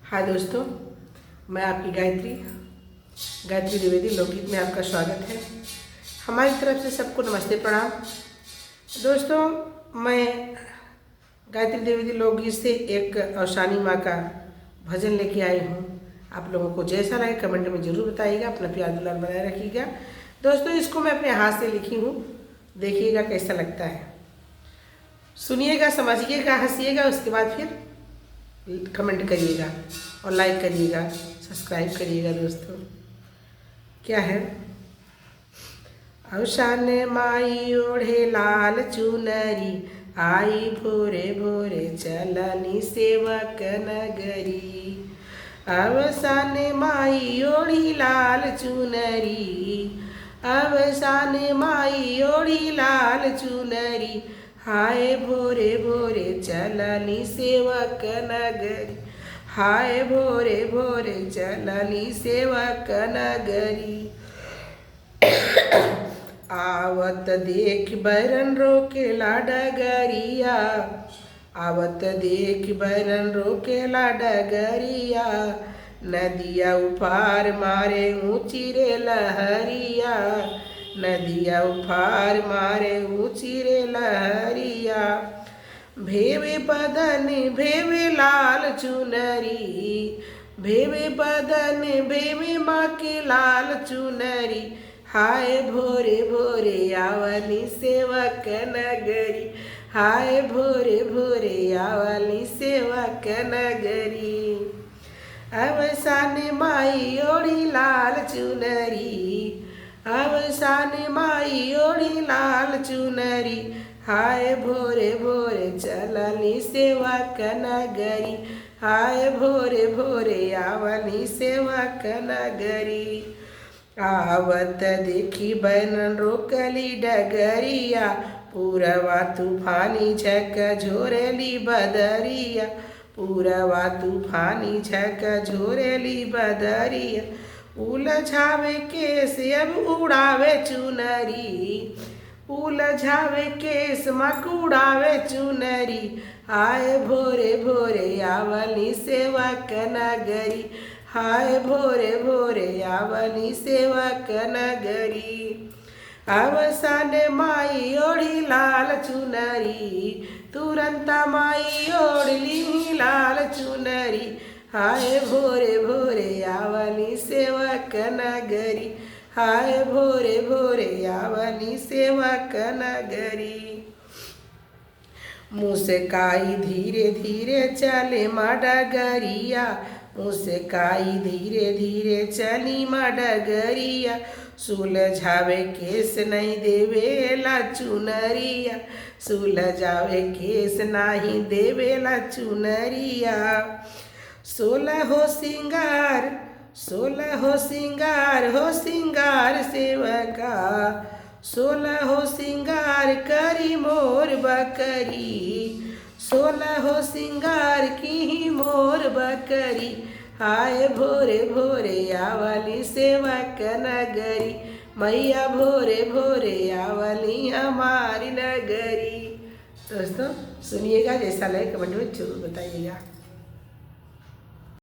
हाय दोस्तों, मैं आपकी गायत्री द्विवेदी लोकगीत में आपका स्वागत है। हमारी तरफ से सबको नमस्ते प्रणाम। दोस्तों, मैं गायत्री द्विवेदी लोकगीत से एक अवसानी माँ का भजन लेके आई हूँ। आप लोगों को जैसा लगे कमेंट में ज़रूर बताइएगा। अपना प्यार दुलार बनाए रखिएगा। दोस्तों, इसको मैं अपने हाथ से लिखी हूँ, देखिएगा कैसा लगता है। सुनिएगा, समझिएगा, हंसिएगा, उसके बाद फिर कमेंट करिएगा और लाइक करिएगा, सब्सक्राइब करिएगा। दोस्तों, क्या है? अवसान माई ओढ़े लाल चुनरी, आई भोरे भोरे चलनी सेवक नगरी। अवसान माई ओढ़ी लाल चुनरी, अवसान माई ओढ़ी लाल चुनरी, हाय भोरे भोरे चलनी सेवक नगरी, हाय भोरे भोरे चलनी सेवक नगरी। आवत देख बैरन रोकेला डगरिया, आवत देख बैरन रोकेला डगरिया, नदिया उफार मारे ऊंची रे लहरिया, नदिया उफार मारे ऊंची रे लहरिया। भेवे बदन भेवे लाल चुनरी, भेवे बदन भेवे माँ के लाल चुनरी, हाय भोरे भोरे आवली सेवक नगरी, हाय भोरे भोरे आवली सेवक नगरी। अवसान माई ओढ़ी लाल चुनरी, अवसान माई ओढ़ी लाल चुनरी, हाय भोरे भोरे चलनी सेवक नगरी, हाय भोरे भोरे आवनी सेवक नगरी। आवत देखी बैनन रोकली डगरिया, पूरवा तूफानी झक झोरेली बदरिया, पूरवा तूफानी झक झोरेली बदरिया। उलझावे केस अब उड़ावे चुनरी, उलझावे केस मक उड़ावे चुनरी, हाय भोरे भोरे आवली सेवक नगरी, हाय भोरे भोरे आवली सेवक नगरी। अवसान माई ओढ़ी लाल चुनरी, तुरंत माई ओढ़ली लाल चुनरी, हाय भोरे भोरे आवली सेवक नगरी, हाय भोरे भोरे आवली सेवक नगरी। मुस्काई धीरे धीरे चले माँ डगरिया, मुस्काई धीरे धीरे चली माँ डगरिया, सुलझावे केस नहीं देवेला चुनरिया, सुलझावे केस नहीं देवेला चुनरिया। सोलह सिंगार, सोलह सिंगार हो सिंगार सेवका, सोलह सिंगार करी मोर बकरी, सोलह सिंगार की मोर बकरी, हाय भोरे भोरे आवली सेवक नगरी, मैया भोरे भोरे आवली हमारी नगरी। दोस्तों, सुनिएगा, जैसा लगे कमेंट में जरूर बताइएगा।